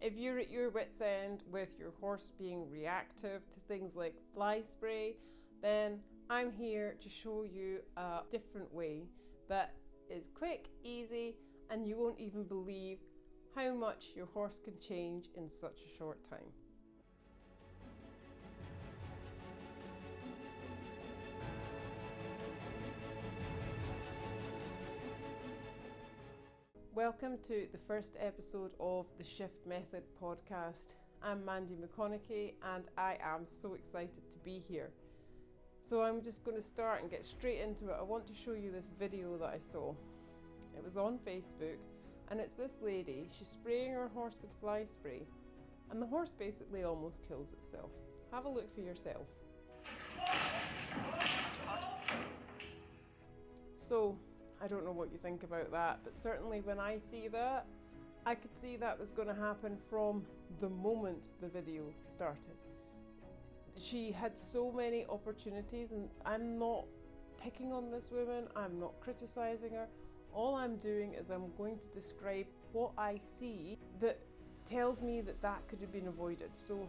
If you're at your wit's end with your horse being reactive to things like fly spray, then I'm here to show you a different way that is quick, easy, and you won't even believe how much your horse can change in such a short time. Welcome to the first episode of the SHIIFT Method podcast. I'm Mandy McConechy and I am so excited to be here. So I'm just going to start and get straight into it. I want to show you this video that I saw. It was on Facebook and it's this lady, she's spraying her horse with fly spray and the horse basically almost kills itself. Have a look for yourself. So I don't know what you think about that, but certainly when I see that, I could see that was going to happen from the moment the video started. She had so many opportunities, and I'm not picking on this woman, I'm not criticizing her. All I'm doing is I'm going to describe what I see that tells me that that could have been avoided. So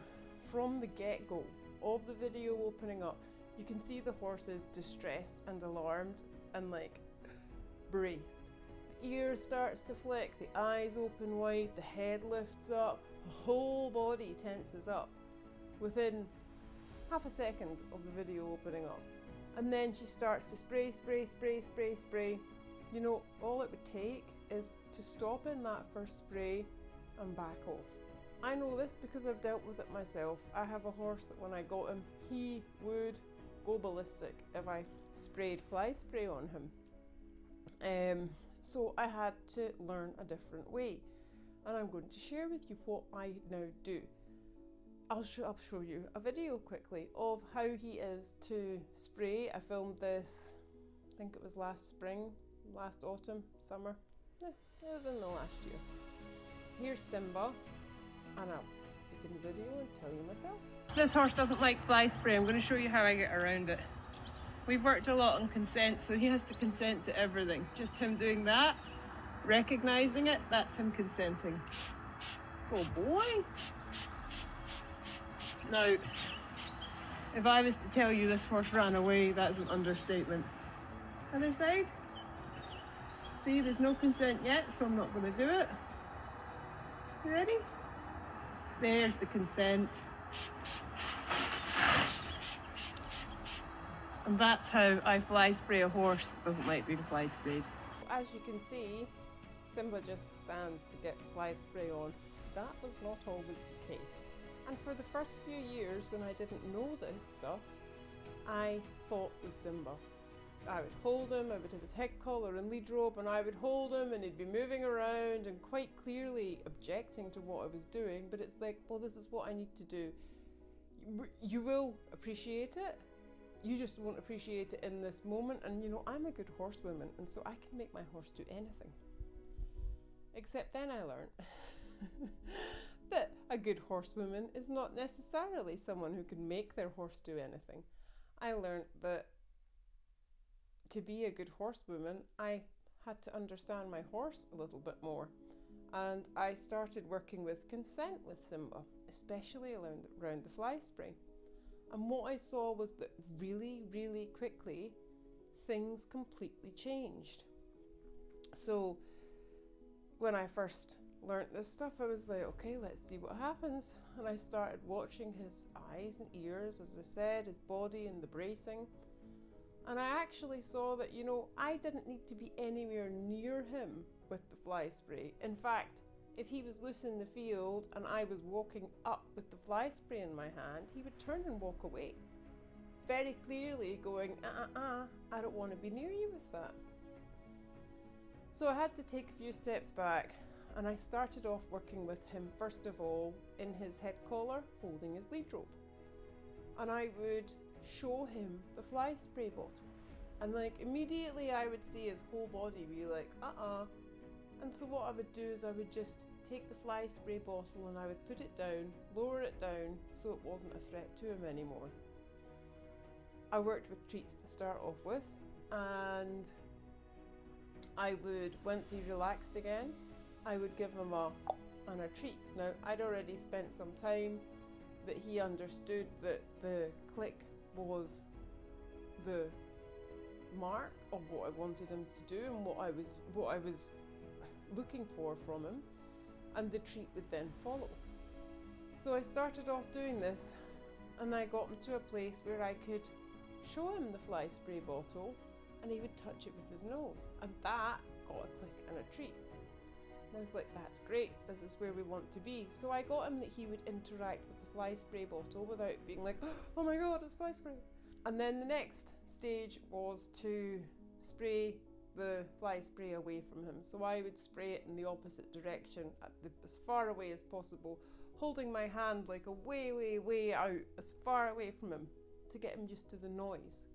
from the get-go of the video opening up, you can see the horse is distressed and alarmed and braced. The ear starts to flick, the eyes open wide, the head lifts up, the whole body tenses up within half a second of the video opening up. And then she starts to spray. You know, all it would take is to stop in that first spray and back off. I know this because I've dealt with it myself. I have a horse that when I got him, he would go ballistic if I sprayed fly spray on him. So I had to learn a different way, and I'm going to share with you what I now do. I'll show you a video quickly of how he is to spray. I filmed this, I think it was last autumn, summer, within the last year. Here's Simba, and I'll speak in the video and tell you myself. This horse doesn't like fly spray. I'm going to show you how I get around it. We've worked a lot on consent, so he has to consent to everything. Just him doing that, recognising it, that's him consenting. Oh boy. Now, if I was to tell you this horse ran away, that's an understatement. Other side. See, there's no consent yet, so I'm not going to do it. You ready? There's the consent. And that's how I fly spray a horse that doesn't like being fly sprayed. As you can see, Simba just stands to get fly spray on. That was not always the case. And for the first few years when I didn't know this stuff, I fought with Simba. I would hold him, I would have his head collar and lead rope, and I would hold him and he'd be moving around and quite clearly objecting to what I was doing, but it's like, well, this is what I need to do. You will appreciate it. You just won't appreciate it in this moment. And you know, I'm a good horsewoman, and so I can make my horse do anything. Except then I learned that a good horsewoman is not necessarily someone who can make their horse do anything. I learned that to be a good horsewoman, I had to understand my horse a little bit more. And I started working with consent with Simba, especially around the fly spray. And what I saw was that really, really quickly, things completely changed. So when I first learnt this stuff, I was like, okay, let's see what happens. And I started watching his eyes and ears, as I said, his body and the bracing. And I actually saw that, you know, I didn't need to be anywhere near him with the fly spray. In fact, if he was loose in the field and I was walking up with the fly spray in my hand, he would turn and walk away. Very clearly going, I don't want to be near you with that. So I had to take a few steps back, and I started off working with him first of all in his head collar, holding his lead rope. And I would show him the fly spray bottle. And immediately I would see his whole body be like, And so what I would do is I would just take the fly spray bottle and I would put it down, lower it down, so it wasn't a threat to him anymore. I worked with treats to start off with, and I would, once he relaxed again, I would give him a and a treat. Now, I'd already spent some time that he understood that the click was the mark of what I wanted him to do and what I was looking for from him, and the treat would then follow. So I started off doing this, and I got him to a place where I could show him the fly spray bottle and he would touch it with his nose, and that got a click and a treat. And I was like, that's great, this is where we want to be. So I got him that he would interact with the fly spray bottle without being like, oh my god, it's fly spray. And then the next stage was to spray the fly spray away from him. So I would spray it in the opposite direction, as far away as possible, holding my hand like a way out, as far away from him, to get him used to the noise.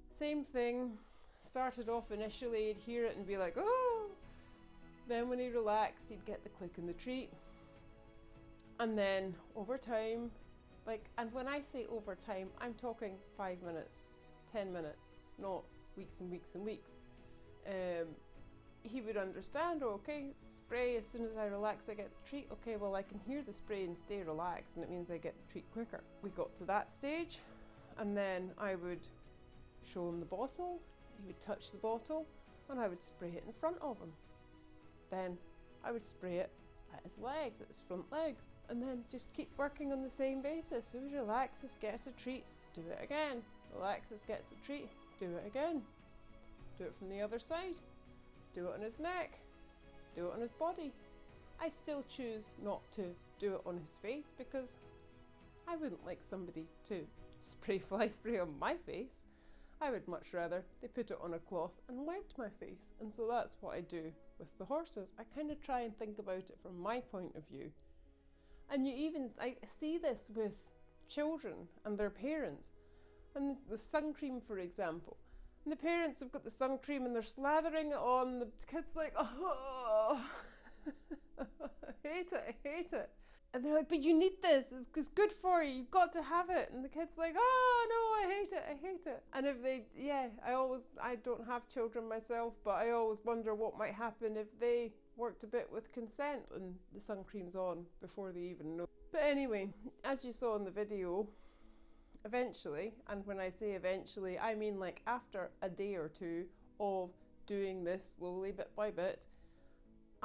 Same thing, started off initially, he'd hear it and be like, oh! Then when he relaxed, he'd get the click and the treat. And then over time, and when I say over time, I'm talking 5 minutes, 10 minutes, not weeks and weeks and weeks. He would understand, oh, okay, spray, as soon as I relax, I get the treat. Okay, well, I can hear the spray and stay relaxed, and it means I get the treat quicker. We got to that stage, and then I would show him the bottle, he would touch the bottle, and I would spray it in front of him. Then I would spray it at his legs, at his front legs, and then just keep working on the same basis. So he relaxes, gets a treat, do it again. Relaxes, gets a treat, do it again. Do it from the other side. Do it on his neck. Do it on his body. I still choose not to do it on his face because I wouldn't like somebody to spray fly spray on my face. I would much rather they put it on a cloth and wiped my face. And so that's what I do with the horses. I kind of try and think about it from my point of view. And I see this with children and their parents. And the sun cream, for example. And the parents have got the sun cream and they're slathering it on. The kid's like, oh, I hate it. And they're like, but you need this, it's good for you, you've got to have it. And the kid's like, oh no, I hate it. And if I don't have children myself, but I always wonder what might happen if they worked a bit with consent and the sun cream's on before they even know. But anyway, as you saw in the video, eventually, and when I say eventually, I mean like after a day or two of doing this slowly, bit by bit,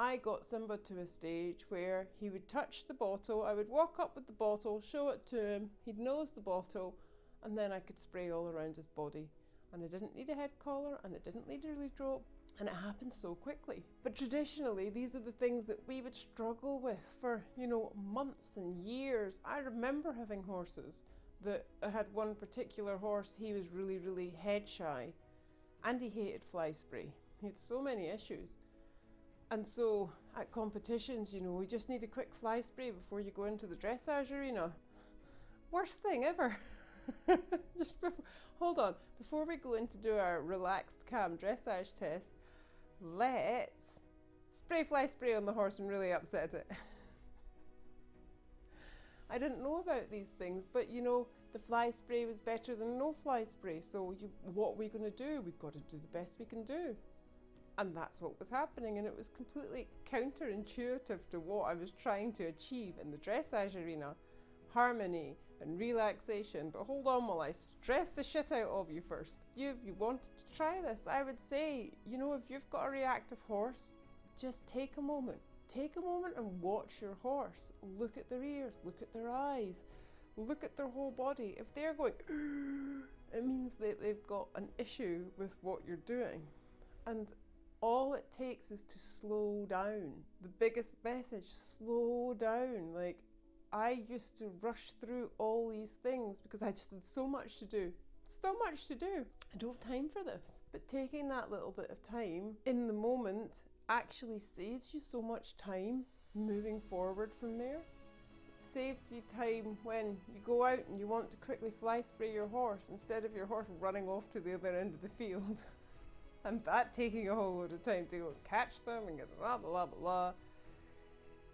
I got Simba to a stage where he would touch the bottle, I would walk up with the bottle, show it to him, he'd nose the bottle, and then I could spray all around his body. And I didn't need a head collar, and it didn't need a lead rope, and it happened so quickly. But traditionally, these are the things that we would struggle with for, months and years. I remember having horses that I had one particular horse, he was really, really head shy, and he hated fly spray. He had so many issues. And so at competitions, we just need a quick fly spray before you go into the dressage arena. Worst thing ever. Hold on, before we go in to do our relaxed, calm dressage test, let's spray fly spray on the horse and really upset it. I didn't know about these things, but the fly spray was better than no fly spray. So what are we going to do? We've got to do the best we can do. And that's what was happening, and it was completely counterintuitive to what I was trying to achieve in the dressage arena. Harmony and relaxation. But hold on while I stress the shit out of you first. If you wanted to try this, I would say, if you've got a reactive horse, just take a moment. Take a moment and watch your horse. Look at their ears, look at their eyes, look at their whole body. If they're going, it means that they've got an issue with what you're doing. And all it takes is to slow down. The biggest message, slow down. Like, I used to rush through all these things because I just had so much to do. So much to do. I don't have time for this. But taking that little bit of time in the moment actually saves you so much time moving forward from there. It saves you time when you go out and you want to quickly fly spray your horse instead of your horse running off to the other end of the field. And that taking a whole load of time to go and catch them and get blah, blah, blah, blah.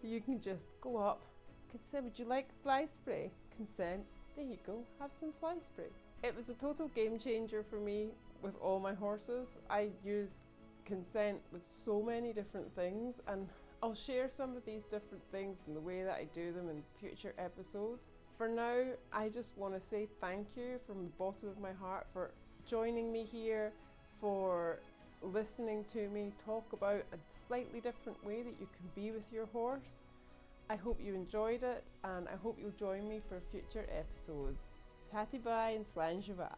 You can just go up, consent, would you like fly spray? Consent, there you go, have some fly spray. It was a total game changer for me with all my horses. I use consent with so many different things, and I'll share some of these different things and the way that I do them in future episodes. For now, I just want to say thank you from the bottom of my heart for joining me here, for listening to me talk about a slightly different way that you can be with your horse. I hope you enjoyed it, and I hope you'll join me for future episodes. Tatty bye and Slan Java.